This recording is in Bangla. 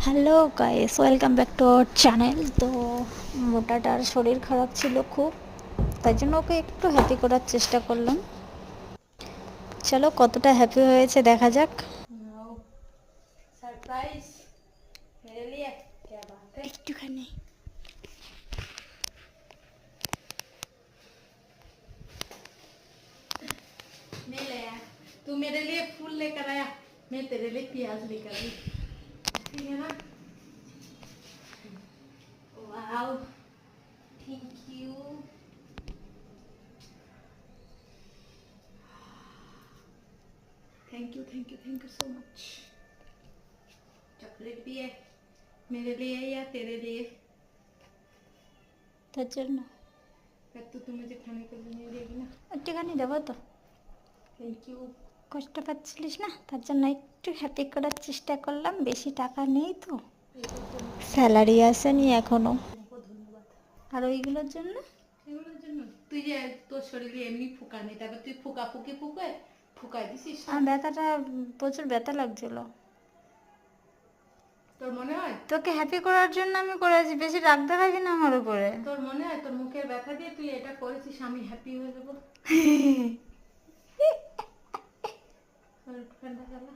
Hello guys, welcome back to our channel. তো মোটাটার শরীর খারাপ ছিল খুব, তাই জন্য ওকে একটু হ্যাপি করার চেষ্টা করলাম। চলো কতটা হ্যাপি হয়েছে দেখা যাক। सरप्राइज मेरे लिए। क्या बात है। একটুখানি नहीं ले आया, तू मेरे लिए फूल लेकर आया, मैं तेरे लिए प्याज लेकर आई। ठीक है ना। Wow, thank you. Thank you thank you thank you so much. Chocolate भी है मेरे लिए या तेरे लिए। তার জন্য पर तू मुझे खाने को भी नहीं देगी ना। একটুখানি দেবো তো। Thank you. কষ্ট পাচ্ছিলিস না, তার জন্য একটু হ্যাপি করার চেষ্টা করলাম। বেশি টাকা নেই তো, স্যালারি আসেনি এখনো। तुमको धन्यवाद। আর ওইগুলোর জন্য এগুলোর জন্য তুই যে তোর শরীরে এমনি ফুকা নেই, তারপর তুই ফুকাই দিছিস। আমার ব্যথাটা প্রচুর ব্যথা লাগছিল। তোর মনে হয় তোকে হ্যাপি করার জন্য আমি করেছি, বেশি রাগ দেখাবি না আমার উপরে। তোর মনে হয় তোর মুখের ব্যথা দিয়ে তুই এটা করেছিস আমি হ্যাপি হয়ে যাবো। ঠান্ডা গেল।